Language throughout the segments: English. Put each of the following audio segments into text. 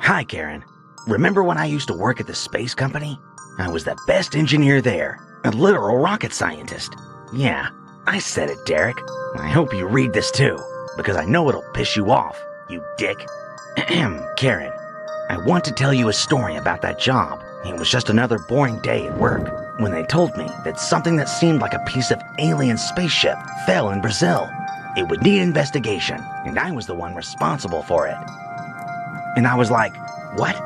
Hi, Karen. Remember when I used to work at the space company? I was the best engineer there, a literal rocket scientist. Yeah, I said it, Derek. I hope you read this too, because I know it'll piss you off, you dick. Karen, I want to tell you a story about that job. It was just another boring day at work when they told me that something that seemed like a piece of alien spaceship fell in Brazil. It would need investigation, and I was the one responsible for it. And I was like, what?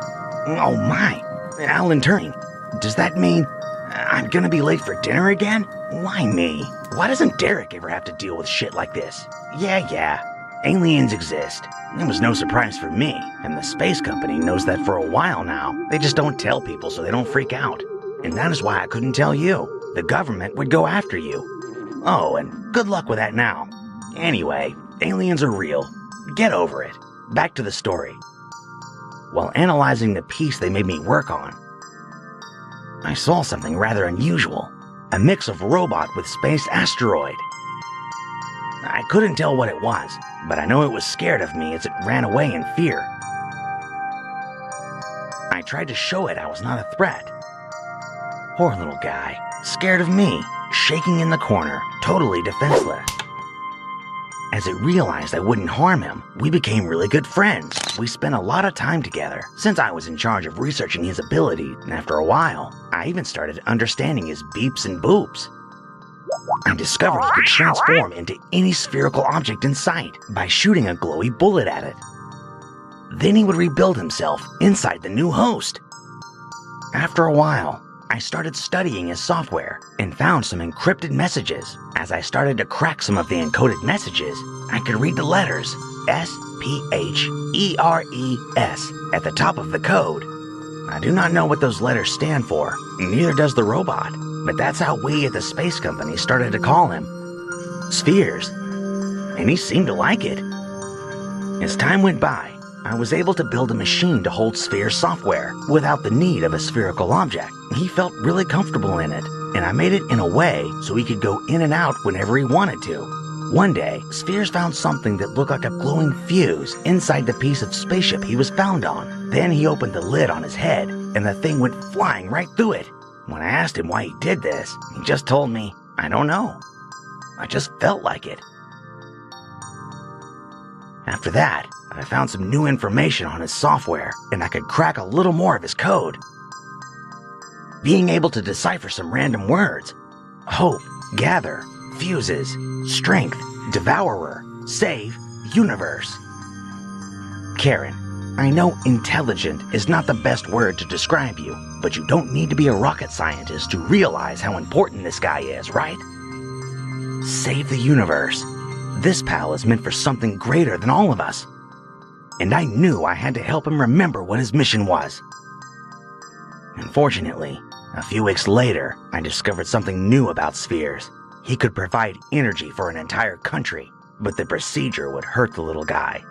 Oh my, Alan Turing. Does that mean I'm gonna be late for dinner again? Why me? Why doesn't Derek ever have to deal with shit like this? Yeah, aliens exist. It was no surprise for me, and the space company knows that for a while now. They just don't tell people so they don't freak out. And that is why I couldn't tell you. The government would go after you. Oh, and good luck with that now. Anyway, aliens are real. Get over it. Back to the story. While analyzing the piece they made me work on, I saw something rather unusual. A mix of robot with space asteroid. I couldn't tell what it was, but I know it was scared of me as it ran away in fear. I tried to show it I was not a threat. Poor little guy, scared of me, shaking in the corner, totally defenseless. As it realized I wouldn't harm him, we became really good friends. We spent a lot of time together, since I was in charge of researching his ability, and after a while, I even started understanding his beeps and boops. I discovered he could transform into any spherical object in sight by shooting a glowy bullet at it. Then he would rebuild himself inside the new host. After a while, I started studying his software and found some encrypted messages. As I started to crack some of the encoded messages, I could read the letters S-P-H-E-R-E-S at the top of the code. I do not know what those letters stand for, neither does the robot, but that's how we at the space company started to call him Spheres, and he seemed to like it. As time went by, I was able to build a machine to hold Sphere's software without the need of a spherical object. He felt really comfortable in it, and I made it in a way so he could go in and out whenever he wanted to. One day, Spheres found something that looked like a glowing fuse inside the piece of spaceship he was found on. Then he opened the lid on his head, and the thing went flying right through it. When I asked him why he did this, he just told me, I don't know. I just felt like it. After that, I found some new information on his software, and I could crack a little more of his code. Being able to decipher some random words. Hope, gather, fuses, strength, devourer, save, universe. Karen, I know intelligent is not the best word to describe you, but you don't need to be a rocket scientist to realize how important this guy is, right? Save the universe. This pal is meant for something greater than all of us. And I knew I had to help him remember what his mission was. Unfortunately, a few weeks later, I discovered something new about Spheres. He could provide energy for an entire country, but the procedure would hurt the little guy.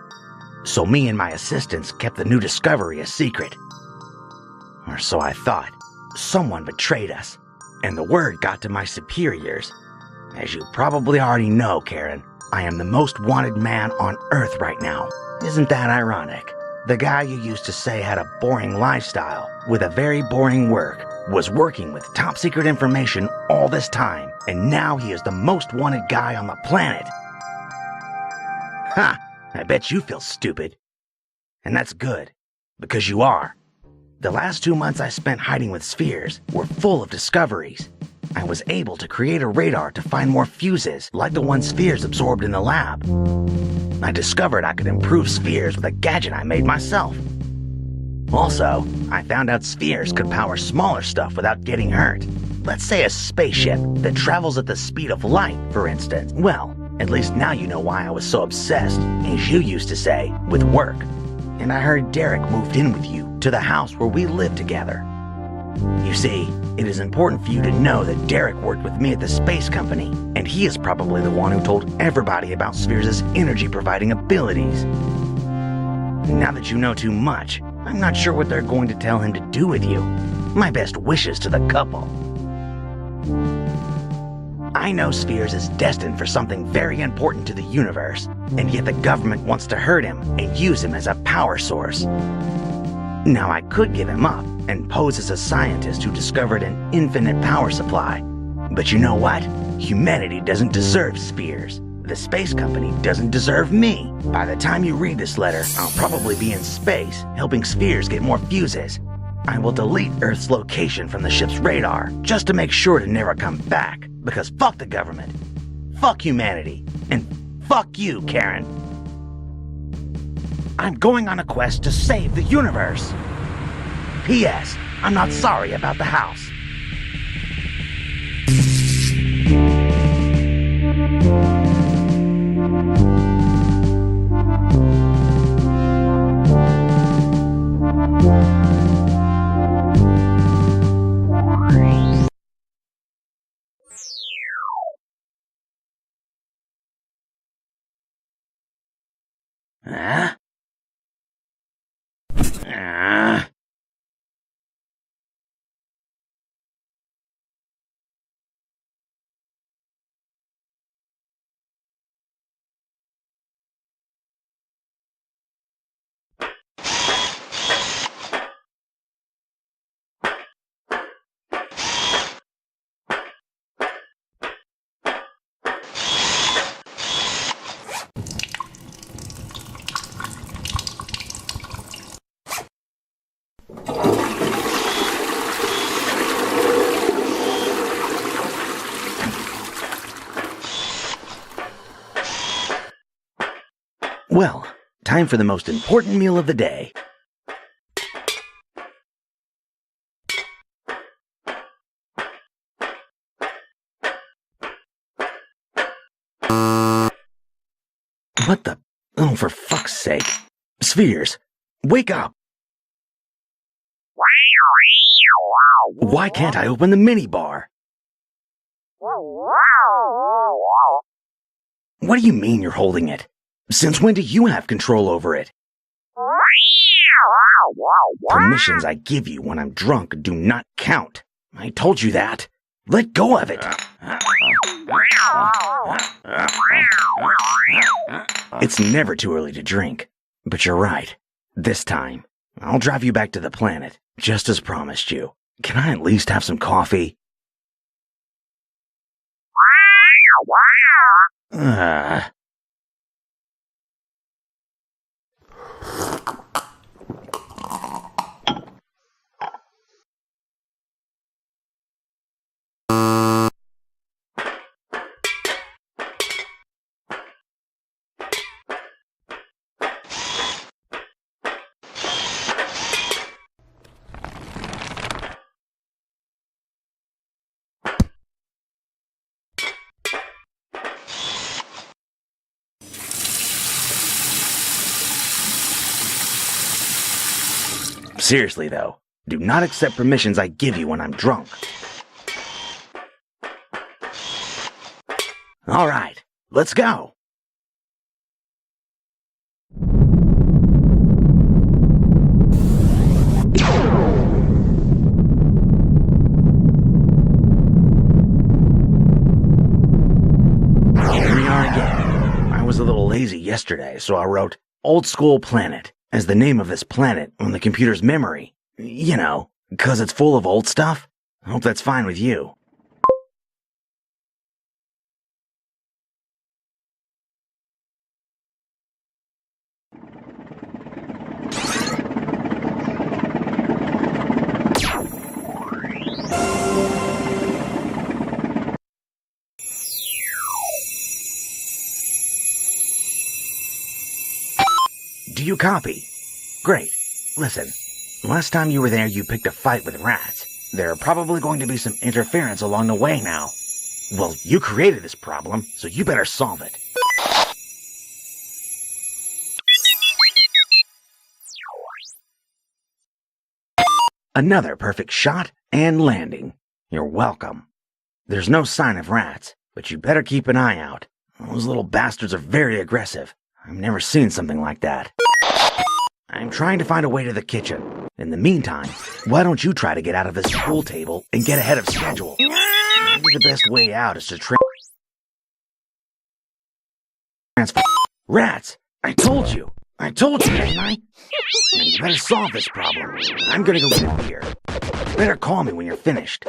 So me and my assistants kept the new discovery a secret. Or so I thought. Someone betrayed us, and the word got to my superiors. As you probably already know, Karen, I am the most wanted man on Earth right now. Isn't that ironic? The guy you used to say had a boring lifestyle with a very boring work was working with top secret information all this time, and now he is the most wanted guy on the planet. Ha! I bet you feel stupid. And that's good, because you are. The last 2 months I spent hiding with Spheres were full of discoveries. I was able to create a radar to find more fuses like the one Spheres absorbed in the lab. I discovered I could improve Spheres with a gadget I made myself. Also, I found out Spheres could power smaller stuff without getting hurt. Let's say a spaceship that travels at the speed of light, for instance. Well, at least now you know why I was so obsessed, as you used to say, with work. And I heard Derek moved in with you to the house where we live together. You see, it is important for you to know that Derek worked with me at the space company, and he is probably the one who told everybody about Spheres' energy-providing abilities. Now that you know too much, I'm not sure what they're going to tell him to do with you. My best wishes to the couple. I know Spheres is destined for something very important to the universe, and yet the government wants to hurt him and use him as a power source. Now I could give him up and pose as a scientist who discovered an infinite power supply. But you know what? Humanity doesn't deserve Spheres. The space company doesn't deserve me. By the time you read this letter, I'll probably be in space, helping Spheres get more fuses. I will delete Earth's location from the ship's radar, just to make sure to never come back, because fuck the government, fuck humanity, and fuck you, Karen. I'm going on a quest to save the universe. P.S. I'm not sorry about the house. Well, time for the most important meal of the day. What the? Oh, for fuck's sake. Spheres, wake up! Why can't I open the minibar? What do you mean you're holding it? Since when do you have control over it? Permissions I give you when I'm drunk do not count. I told you that. Let go of it. It's never too early to drink. But you're right. This time, I'll drive you back to the planet, just as promised you. Can I at least have some coffee? Seriously, though, do not accept permissions I give you when I'm drunk. All right, let's go. Here we are again. I was a little lazy yesterday, so I wrote Old School Planet as the name of this planet on the computer's memory. You know, 'cause it's full of old stuff. I hope that's fine with you. Do you copy? Great. Listen, last time you were there you picked a fight with rats. There are probably going to be some interference along the way now. Well, you created this problem, so you better solve it. Another perfect shot and landing. You're welcome. There's no sign of rats, but you better keep an eye out. Those little bastards are very aggressive. I've never seen something like that. I'm trying to find a way to the kitchen. In the meantime, why don't you try to get out of this pool table and get ahead of schedule? Maybe the best way out is to transfer. Rats! I told you! I told you, didn't I? Now you better solve this problem. I'm gonna go get a beer. Better call me when you're finished.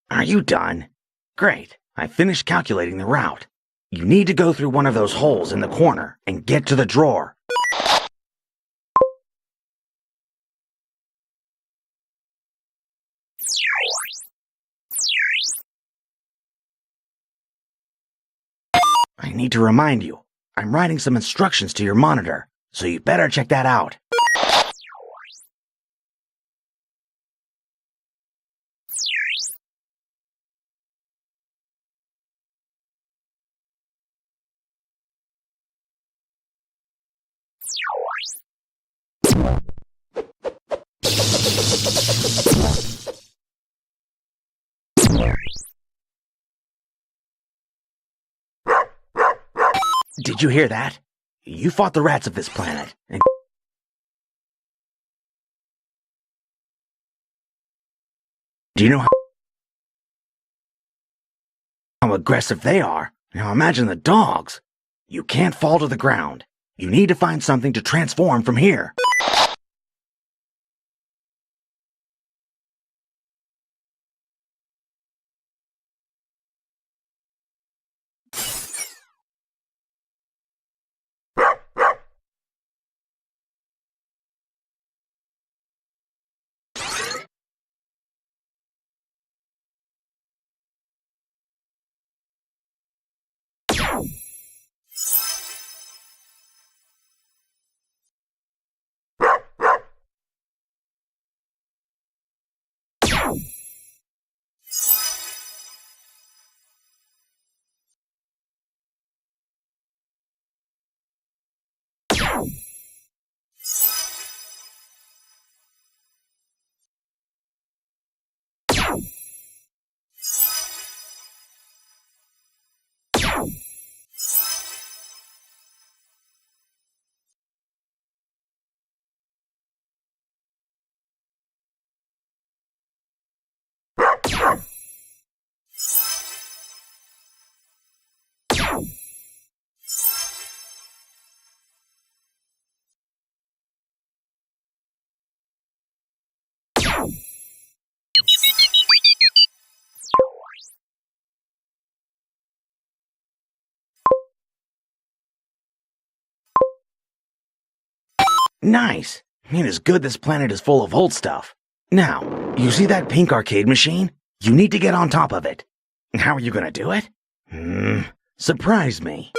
Are you done? Great. I finished calculating the route. You need to go through one of those holes in the corner and get to the drawer. I need to remind you, I'm writing some instructions to your monitor, so you better check that out. Did you hear that? You fought the rats of this planet. And do you know how aggressive they are? Now imagine the dogs. You can't fall to the ground. You need to find something to transform from here. Nice. It is good this planet is full of old stuff. Now, you see that pink arcade machine? You need to get on top of it. How are you gonna do it? Surprise me.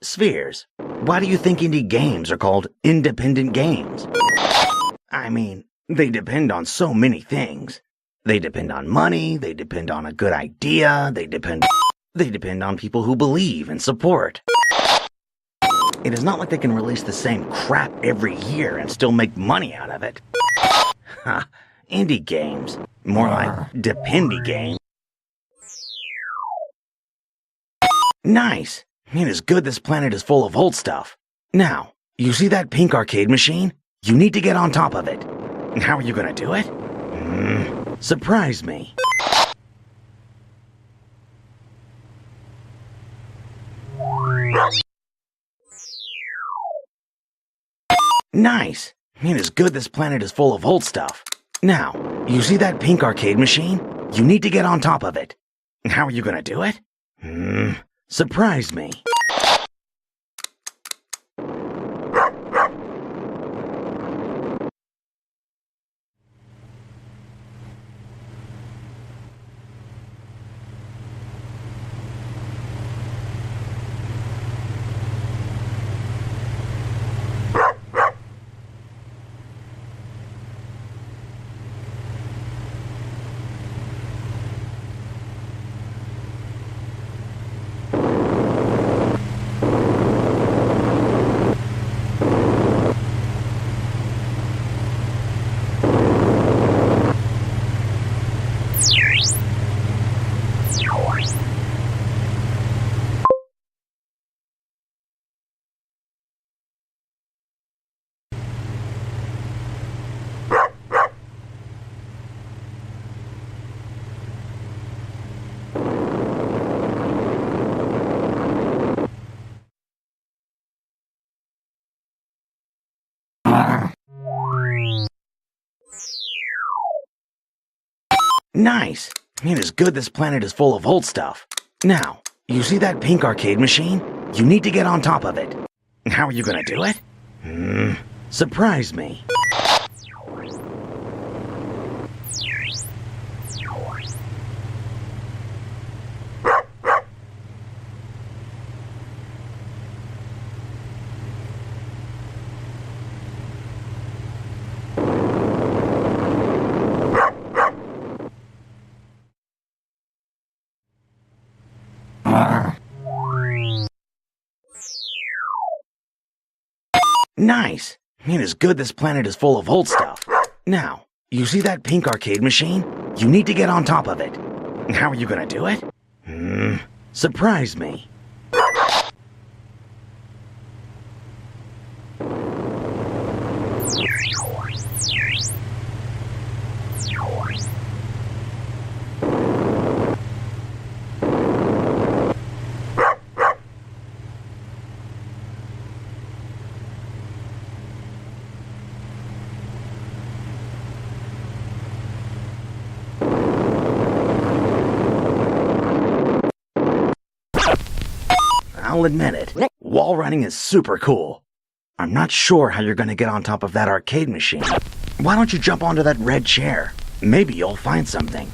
Spheres. Why do you think indie games are called independent games? I mean, they depend on so many things. They depend on money, they depend on a good idea, they depend on people who believe and support. It is not like they can release the same crap every year and still make money out of it. Ha, indie games. More like dependy games. Nice. It is good this planet is full of old stuff. Now, you see that pink arcade machine? You need to get on top of it. How are you gonna do it? Surprise me. Nice. It is good this planet is full of old stuff. Now, you see that pink arcade machine? You need to get on top of it. How are you gonna do it? Surprise me. Nice. It is good this planet is full of old stuff. Now, you see that pink arcade machine? You need to get on top of it. How are you gonna do it? Surprise me. Nice. It is good this planet is full of old stuff. Now, you see that pink arcade machine? You need to get on top of it. How are you gonna do it? Surprise me. I'll admit it, wall running is super cool. I'm not sure how you're gonna get on top of that arcade machine. Why don't you jump onto that red chair? Maybe you'll find something.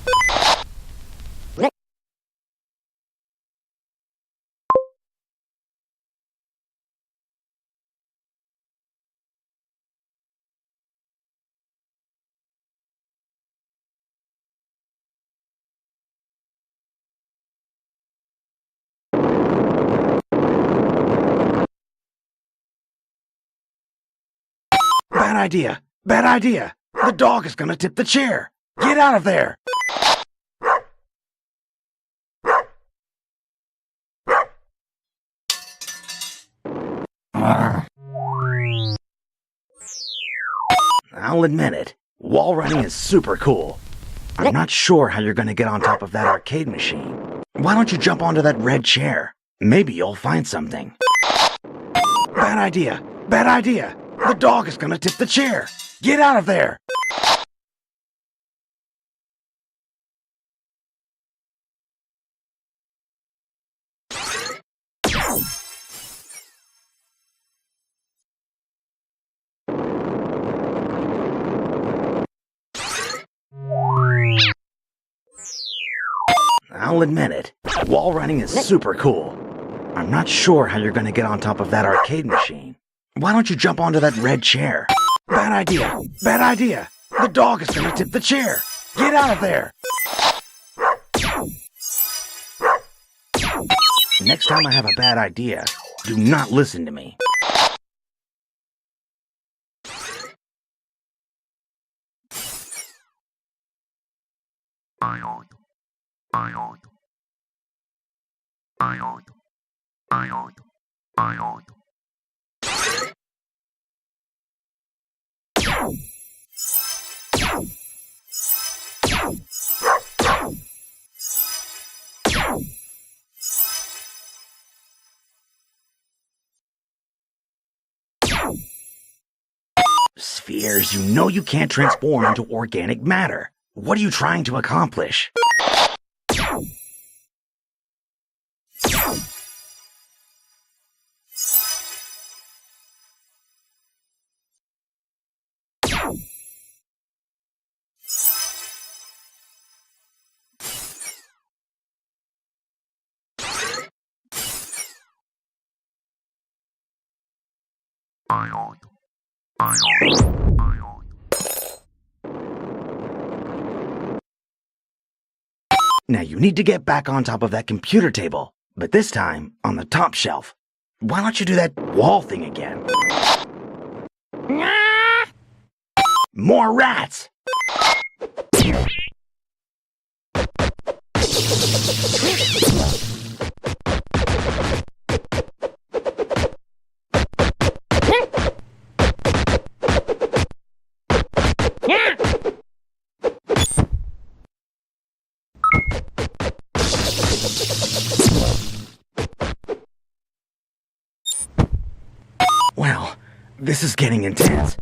Bad idea! Bad idea! The dog is gonna tip the chair! Get out of there! I'll admit it, wall running is super cool. I'm not sure how you're gonna get on top of that arcade machine. Why don't you jump onto that red chair? Maybe you'll find something. Bad idea! Bad idea! The dog is gonna tip the chair! Get out of there! I'll admit it, wall running is super cool. I'm not sure how you're gonna get on top of that arcade machine. Why don't you jump onto that red chair? Bad idea! Bad idea! The dog is gonna tip the chair! Get out of there! Next time I have a bad idea, do not listen to me. Spheres, you know you can't transform into organic matter. What are you trying to accomplish? Now you need to get back on top of that computer table, but this time on the top shelf. Why don't you do that wall thing again? More rats! Well, this is getting intense.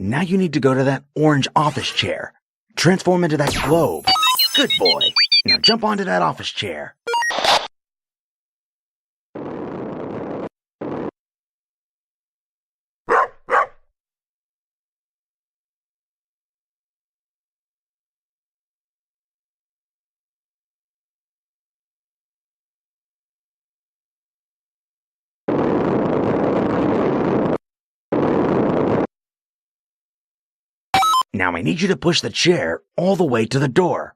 Now you need to go to that orange office chair. Transform into that globe. Good boy. Now jump onto that office chair. Now I need you to push the chair all the way to the door.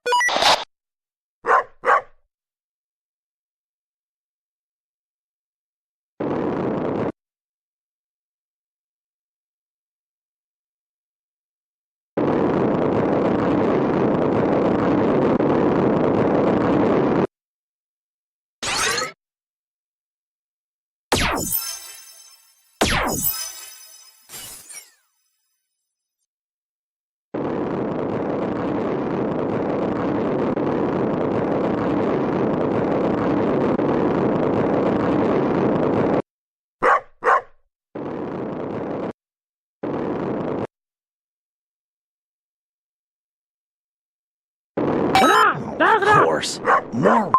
Of course. More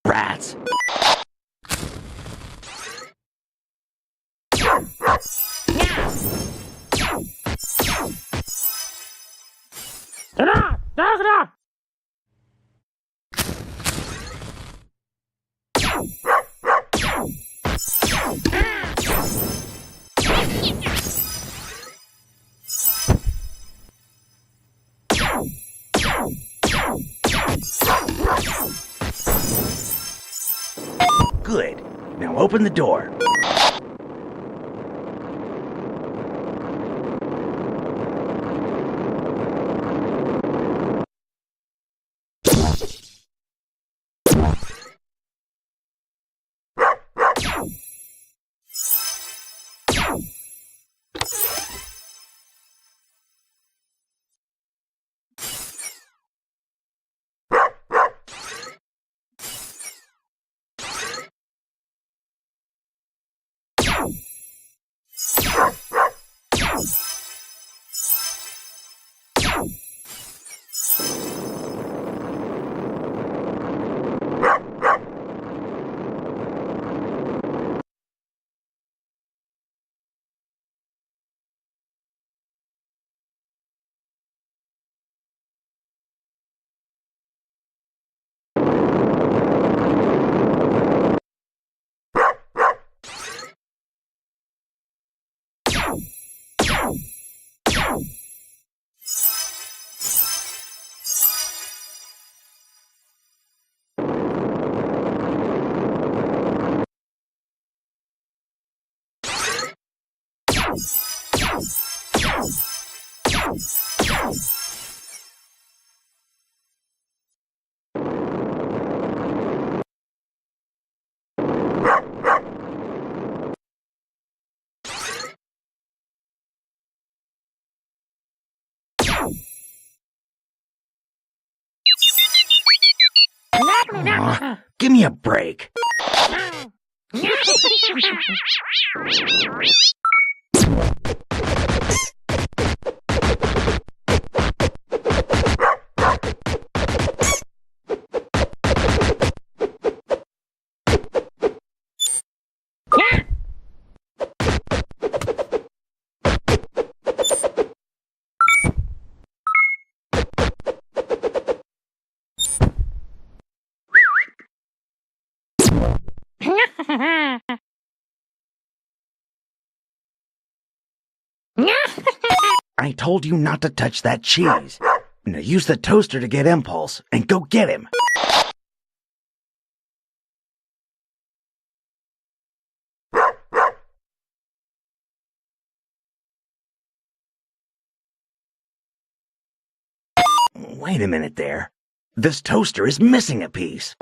rats. Good. Now open the door. Aw, give me a break. I told you not to touch that cheese. Now use the toaster to get Impulse, and go get him. Wait a minute there. This toaster is missing a piece.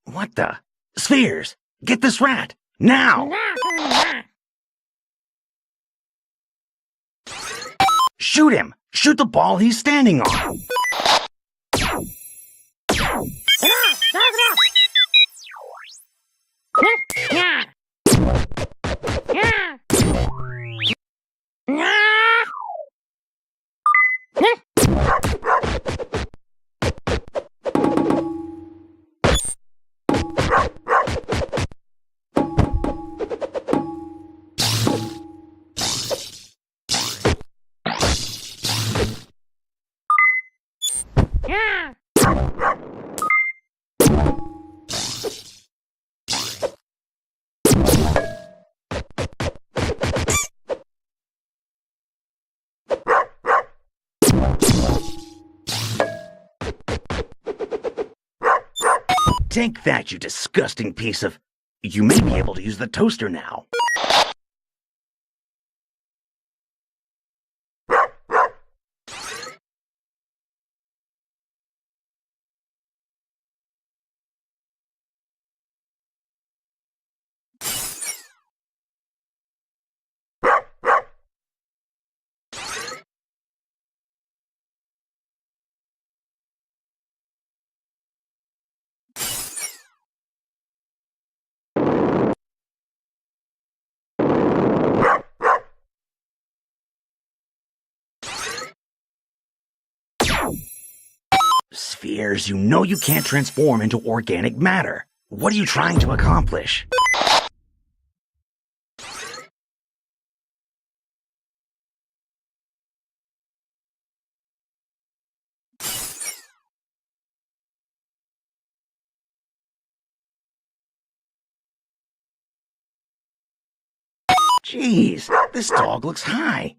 What the? Spheres! Get this rat! Now! Shoot him! Shoot the ball he's standing on! Take that, you disgusting piece of... You may be able to use the toaster now. Spheres, you know you can't transform into organic matter. What are you trying to accomplish? Jeez, this dog looks high.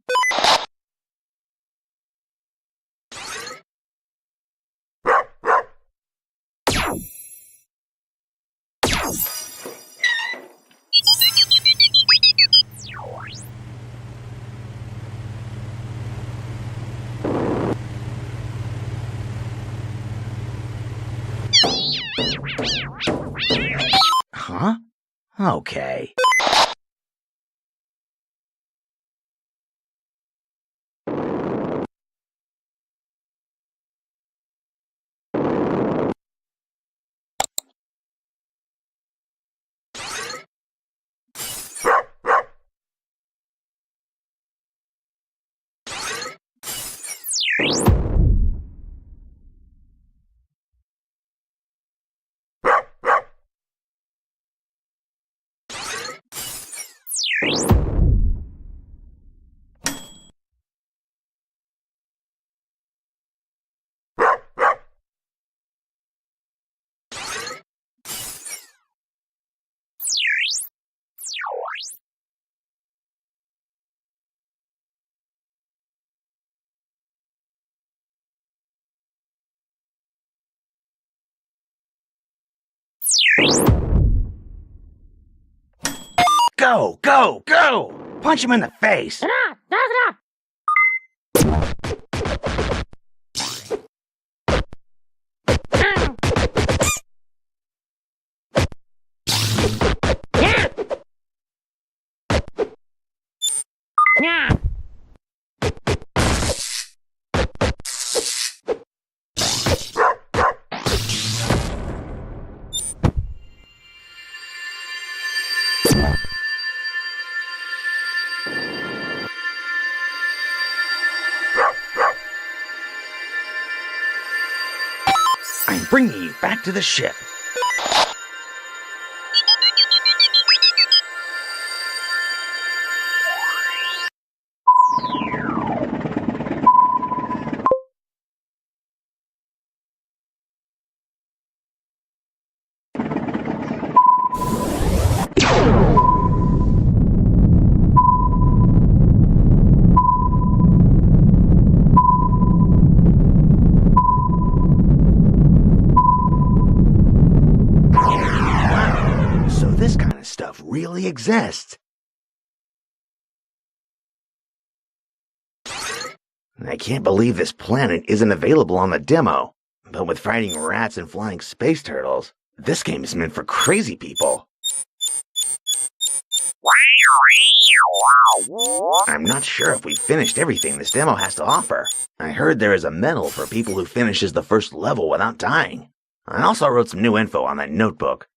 Huh? Okay. Go, go, go! Punch him in the face! bringing you back to the ship. So this kind of stuff really exists. I can't believe this planet isn't available on the demo. But with fighting rats and flying space turtles, this game is meant for crazy people. I'm not sure if we've finished everything this demo has to offer. I heard there is a medal for people who finishes the first level without dying. I also wrote some new info on that notebook.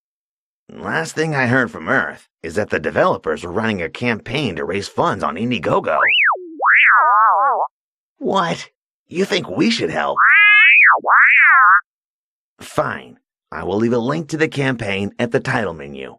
Last thing I heard from Earth is that the developers are running a campaign to raise funds on Indiegogo. What? You think we should help? Fine. I will leave a link to the campaign at the title menu.